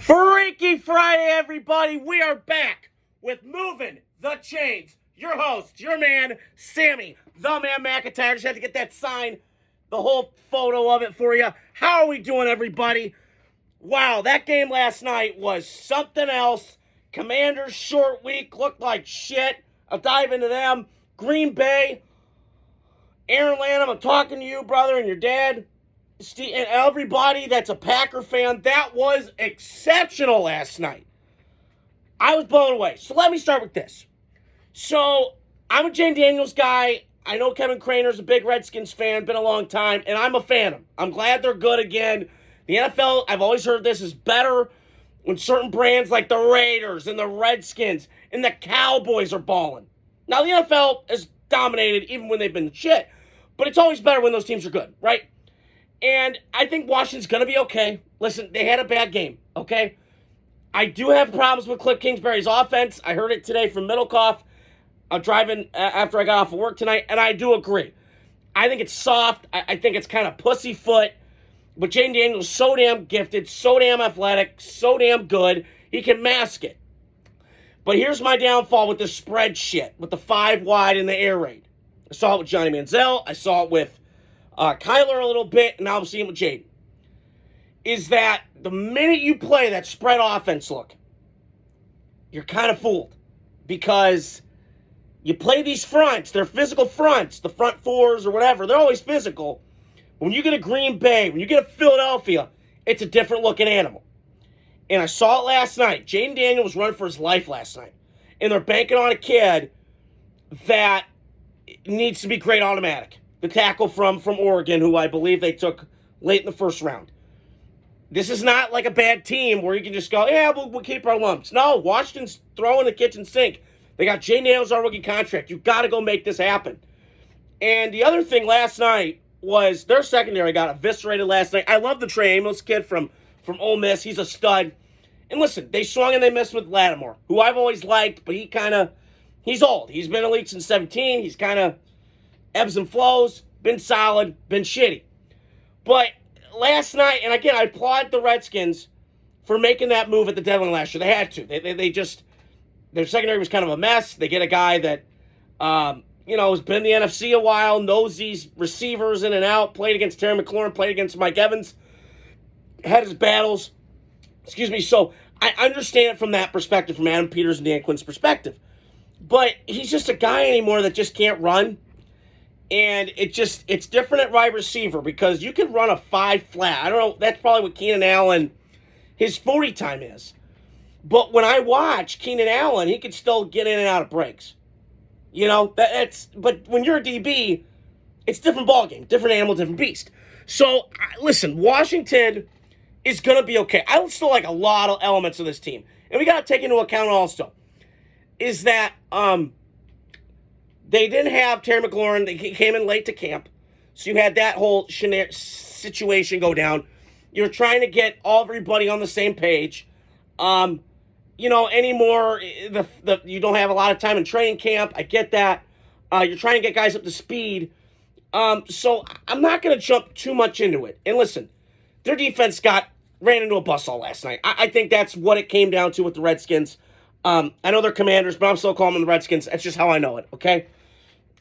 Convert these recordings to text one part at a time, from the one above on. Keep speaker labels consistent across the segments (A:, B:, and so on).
A: Freaky Friday, everybody. We are back with Moving the Chains. Your host, your man, Sammy, the man McIntyre. Just had to get that sign, the whole photo of it for you. How are we doing, everybody? Wow, that game last night was something else. Commanders short week, looked like shit. I'll dive into them. Green Bay, Aaron Lanham, I'm talking to you, brother, and your dad. Steve, and everybody that's a Packer fan, that was exceptional last night. I was blown away. So let me start with this. So I'm a Jane Daniels guy. I know Kevin Craner's a big Redskins fan, been a long time, and I'm a fan of them. I'm glad they're good again. The NFL, I've always heard this, is better when certain brands like the Raiders and the Redskins and the Cowboys are balling. Now, the NFL has dominated even when they've been shit, but it's always better when those teams are good, right? And I think Washington's going to be okay. Listen, they had a bad game, okay? I do have problems with Cliff Kingsbury's offense. I heard it today from Middlecoff. I'm driving after I got off of work tonight, and I do agree. I think it's soft. I think it's kind of pussyfoot. But Jane Daniels is so damn gifted, so damn athletic, so damn good. He can mask it. But here's my downfall with the spread shit, with the 5 wide and the air raid. I saw it with Johnny Manziel. I saw it with Kyler a little bit, and now I'm seeing with Jaden. Is that the minute you play that spread offense look, you're kind of fooled. Because you play these fronts, they're physical fronts, the front fours or whatever, they're always physical. When you get a Green Bay, when you get a Philadelphia, it's a different looking animal. And I saw it last night. Jaden Daniels was running for his life last night. And they're banking on a kid that needs to be great automatic. The tackle from Oregon, who I believe they took late in the first round. This is not like a bad team where you can just go, yeah, we'll keep our lumps. No, Washington's throwing the kitchen sink. They got Jay Daniels on rookie contract. You've got to go make this happen. And the other thing last night was their secondary got eviscerated last night. I love the Trey Amos kid from Ole Miss. He's a stud. And listen, they swung and they missed with Lattimore, who I've always liked, but he's old. He's been elite since 17. He's kind of ebbs and flows, been solid, been shitty. But last night, and again, I applaud the Redskins for making that move at the deadline last year. They had to. They just, their secondary was kind of a mess. They get a guy that, has been in the NFC a while, knows these receivers in and out, played against Terry McLaurin, played against Mike Evans, had his battles. So I understand it from that perspective, from Adam Peters and Dan Quinn's perspective. But he's just a guy anymore that just can't run. And it's different at wide receiver because you can run a 5 flat. I don't know, that's probably what Keenan Allen, his 40 time is. But when I watch Keenan Allen, he can still get in and out of breaks. But when you're a DB, it's a different ballgame, different animal, different beast. So, listen, Washington is going to be okay. I still like a lot of elements of this team. And we got to take into account also is that they didn't have Terry McLaurin. He came in late to camp. So you had that whole situation go down. You're trying to get everybody on the same page. Anymore, you don't have a lot of time in training camp. I get that. You're trying to get guys up to speed. So I'm not going to jump too much into it. And listen, their defense ran into a buzzsaw last night. I think that's what it came down to with the Redskins. I know they're Commanders, but I'm still calling them the Redskins. That's just how I know it, okay?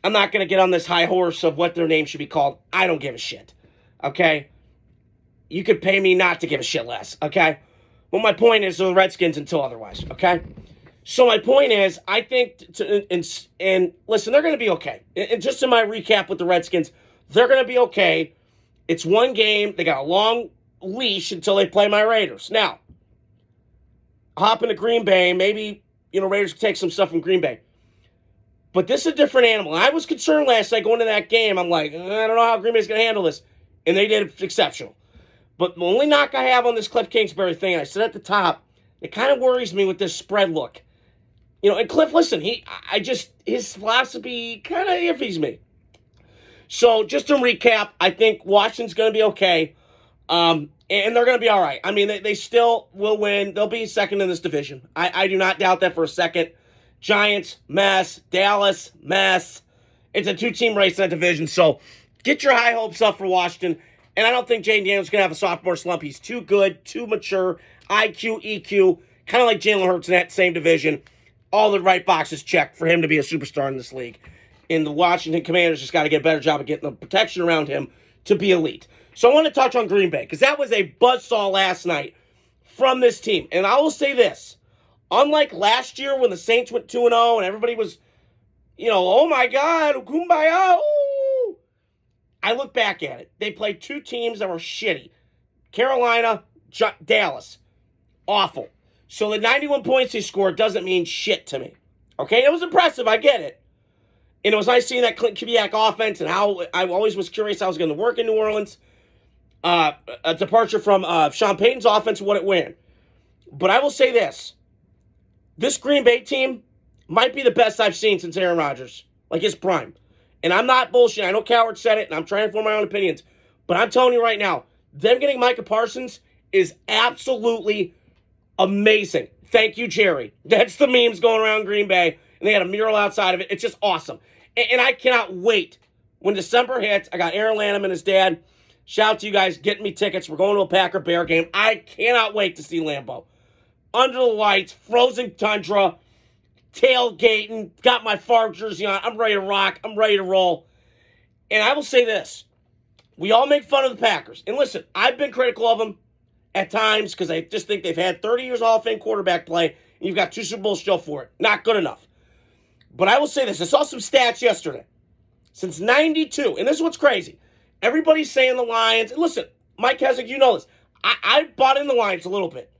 A: I'm not going to get on this high horse of what their name should be called. I don't give a shit, okay? You could pay me not to give a shit less, okay? Well, my point is they're the Redskins until otherwise, okay? So my point is, I think, and listen, they're going to be okay. And just in my recap with the Redskins, they're going to be okay. It's one game. They got a long leash until they play my Raiders. Now, hop into Green Bay. Maybe, Raiders can take some stuff from Green Bay. But this is a different animal. I was concerned last night going into that game. I'm like, I don't know how Green Bay's going to handle this. And they did exceptional. But the only knock I have on this Cliff Kingsbury thing, and I said at the top, it kind of worries me with this spread look. And Cliff, listen, his philosophy kind of iffies me. So just to recap, I think Washington's going to be okay. And they're going to be all right. I mean, they still will win. They'll be second in this division. I do not doubt that for a second. Giants, mess. Dallas, mess. It's a 2-team race in that division. So get your high hopes up for Washington. And I don't think Jane Daniels is going to have a sophomore slump. He's too good, too mature. IQ, EQ, kind of like Jalen Hurts in that same division. All the right boxes checked for him to be a superstar in this league. And the Washington Commanders just got to get a better job of getting the protection around him to be elite. So I want to touch on Green Bay because that was a buzzsaw last night from this team. And I will say this. Unlike last year when the Saints went 2-0 and everybody was, oh my God, kumbaya, ooh. I look back at it. They played two teams that were shitty. Carolina, Dallas. Awful. So the 91 points he scored doesn't mean shit to me. Okay? It was impressive. I get it. And it was nice seeing that Clint Kubiak offense and how I always was curious how it was going to work in New Orleans. A departure from Sean Payton's offense, what it went. But I will say this. This Green Bay team might be the best I've seen since Aaron Rodgers. Like his prime. And I'm not bullshitting. I know Coward said it, and I'm trying to form my own opinions. But I'm telling you right now, them getting Micah Parsons is absolutely amazing. Thank you, Jerry. That's the memes going around Green Bay, and they had a mural outside of it. It's just awesome. And I cannot wait. When December hits, I got Aaron Lanham and his dad. Shout out to you guys getting me tickets. We're going to a Packer-Bear game. I cannot wait to see Lambeau. Under the lights, frozen tundra, tailgating, got my Favre jersey on. I'm ready to rock. I'm ready to roll. And I will say this. We all make fun of the Packers. And listen, I've been critical of them at times because I just think they've had 30 years Hall of Fame quarterback play, and you've got 2 Super Bowls still for it. Not good enough. But I will say this. I saw some stats yesterday. Since 92, and this is what's crazy. Everybody's saying the Lions. And listen, Mike Hessick, you know this. I bought in the Lions a little bit.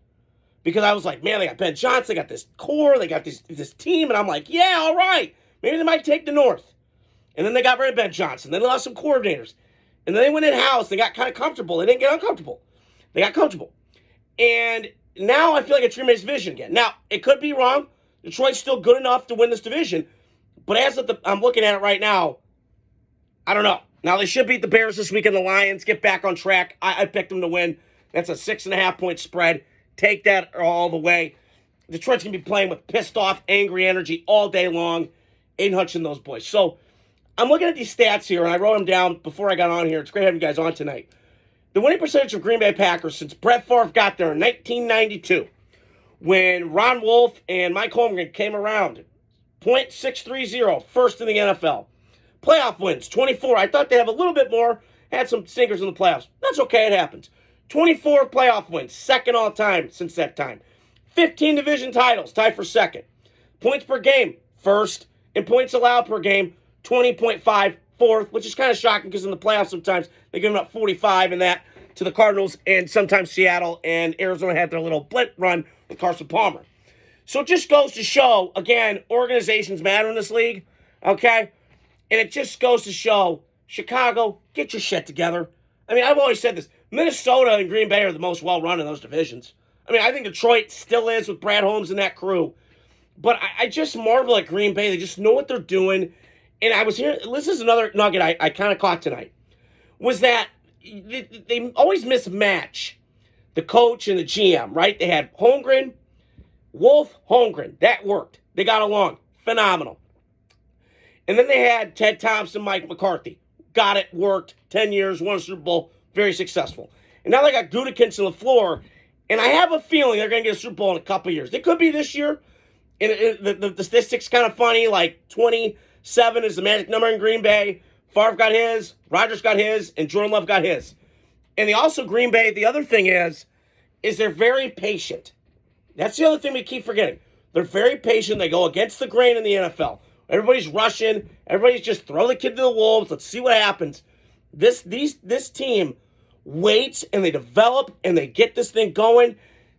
A: Because I was like, man, they got Ben Johnson, they got this core, they got this team, and I'm like, yeah, all right. Maybe they might take the North. And then they got rid of Ben Johnson. Then they lost some coordinators. And then they went in-house. They got kind of comfortable. They didn't get uncomfortable. They got comfortable. And now I feel like it's Green Bay's division again. Now, it could be wrong. Detroit's still good enough to win this division. But as I'm looking at it right now, I don't know. Now, they should beat the Bears this weekend. The Lions get back on track. I picked them to win. That's a 6.5-point spread. Take that all the way. Detroit's going to be playing with pissed off, angry energy all day long. Aiden Hutch and those boys. So, I'm looking at these stats here, and I wrote them down before I got on here. It's great having you guys on tonight. The winning percentage of Green Bay Packers since Brett Favre got there in 1992, when Ron Wolf and Mike Holmgren came around, .630, first in the NFL. Playoff wins, 24. I thought they'd have a little bit more. Had some sinkers in the playoffs. That's okay, it happens. 24 playoff wins, second all time since that time. 15 division titles, tied for second. Points per game, first. And points allowed per game, 20.5, fourth, which is kind of shocking because in the playoffs sometimes they give up 45 and that to the Cardinals, and sometimes Seattle and Arizona had their little blip run with Carson Palmer. So it just goes to show, again, organizations matter in this league, okay? And it just goes to show, Chicago, get your shit together. I mean, I've always said this. Minnesota and Green Bay are the most well-run in those divisions. I mean, I think Detroit still is with Brad Holmes and that crew. But I just marvel at Green Bay. They just know what they're doing. And I was here. This is another nugget I kind of caught tonight. Was that they always mismatch the coach and the GM, right? They had Holmgren, Wolf, Holmgren. That worked. They got along. Phenomenal. And then they had Ted Thompson, Mike McCarthy. Got it. Worked. 10 years. Won a Super Bowl. Very successful. And now they got Gutekunst on the floor. And I have a feeling they're going to get a Super Bowl in a couple of years. It could be this year. And the statistic's kind of funny. Like 27 is the magic number in Green Bay. Favre got his. Rodgers got his. And Jordan Love got his. And they also, Green Bay, the other thing is they're very patient. That's the other thing we keep forgetting. They're very patient. They go against the grain in the NFL. Everybody's rushing. Everybody's just throw the kid to the wolves. Let's see what happens. This team waits and they develop and they get this thing going.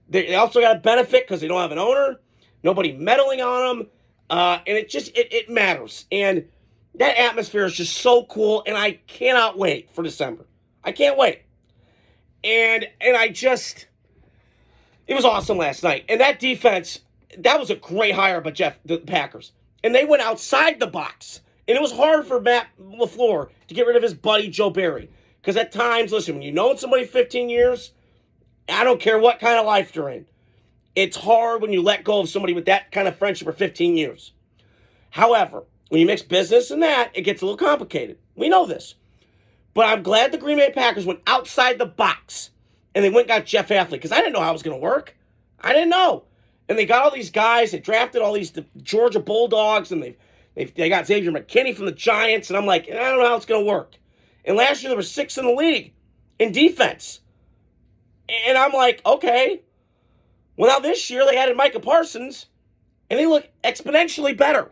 A: They also got a benefit because they don't have an owner. Nobody meddling on them. And it matters. And that atmosphere is just so cool. And I cannot wait for December. I can't wait. And it was awesome last night. And that defense, that was a great hire by the Packers. And they went outside the box. And it was hard for Matt LaFleur to get rid of his buddy Joe Barry. Because at times, listen, when you know somebody 15 years, I don't care what kind of life you're in. It's hard when you let go of somebody with that kind of friendship for 15 years. However, when you mix business and that, it gets a little complicated. We know this. But I'm glad the Green Bay Packers went outside the box. And they went and got Jeff Athley. Because I didn't know how it was going to work. I didn't know. And they got all these guys. They drafted all these Georgia Bulldogs, and they got Xavier McKinney from the Giants. And I'm like, I don't know how it's going to work. And last year they were 6th in the league in defense. And I'm like, okay. Well, now this year they added Micah Parsons, and they look exponentially better.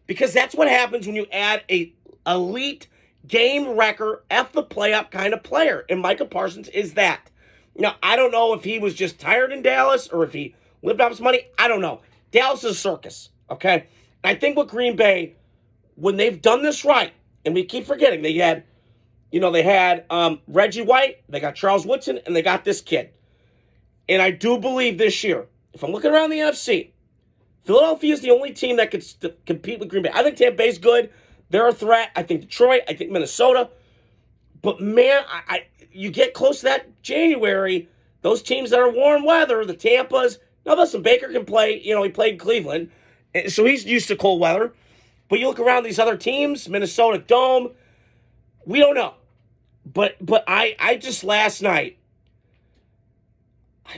A: Because that's what happens when you add a elite game wrecker, F the play up kind of player. And Micah Parsons is that. Now, I don't know if he was just tired in Dallas or if he lived off his money. I don't know. Dallas is a circus, okay? And I think with Green Bay, when they've done this right, and we keep forgetting, they had Reggie White, they got Charles Woodson, and they got this kid. And I do believe this year, if I'm looking around the NFC, Philadelphia is the only team that could compete with Green Bay. I think Tampa Bay's good. They're a threat. I think Detroit. I think Minnesota. But, man, you get close to that January, those teams that are warm weather, the Tampas. Now, listen, Baker can play. He played in Cleveland, so he's used to cold weather. But you look around these other teams, Minnesota Dome, we don't know. But I just last night,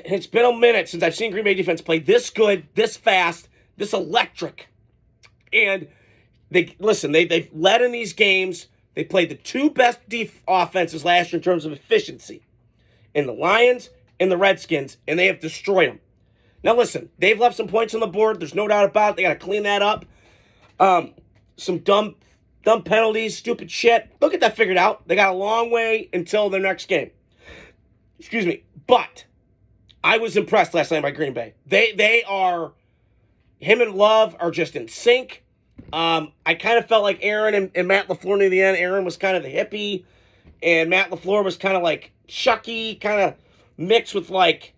A: it's been a minute since I've seen Green Bay defense play this good, this fast, this electric. And they've led in these games. They played the two best offenses last year in terms of efficiency, in the Lions and the Redskins, and they have destroyed them. Now listen, they've left some points on the board. There's no doubt about it. They got to clean that up. Some dumb penalties, stupid shit. They'll get that figured out. They got a long way until their next game. Excuse me. But I was impressed last night by Green Bay. They are, him and Love are just in sync. I kind of felt like Aaron and Matt LaFleur near the end. Aaron was kind of the hippie, and Matt LaFleur was kind of like Chucky, kind of mixed with like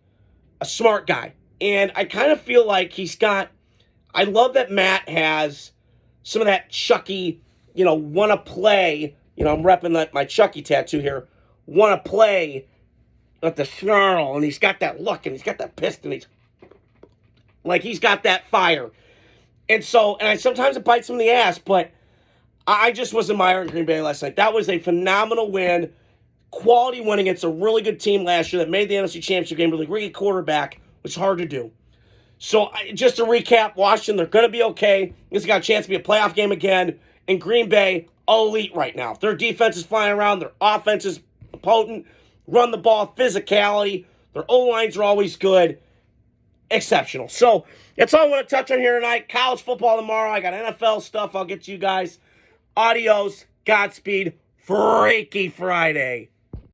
A: a smart guy. And I kind of feel like I love that Matt has some of that Chucky, want to play. I'm repping my Chucky tattoo here. Want to play with the snarl, and he's got that look, and he's got that piston. He's got that fire. And sometimes it bites him in the ass, but I just was admiring Green Bay last night. That was a phenomenal win. Quality win against a really good team last year that made the NFC Championship game with a rookie quarterback, which is hard to do. So just to recap, Washington, they're going to be okay. This has got a chance to be a playoff game again. And Green Bay, elite right now. Their defense is flying around. Their offense is potent. Run the ball, physicality. Their O-lines are always good. Exceptional. So that's all I want to touch on here tonight. College football tomorrow. I got NFL stuff I'll get to you guys. Adios. Godspeed. Freaky Friday.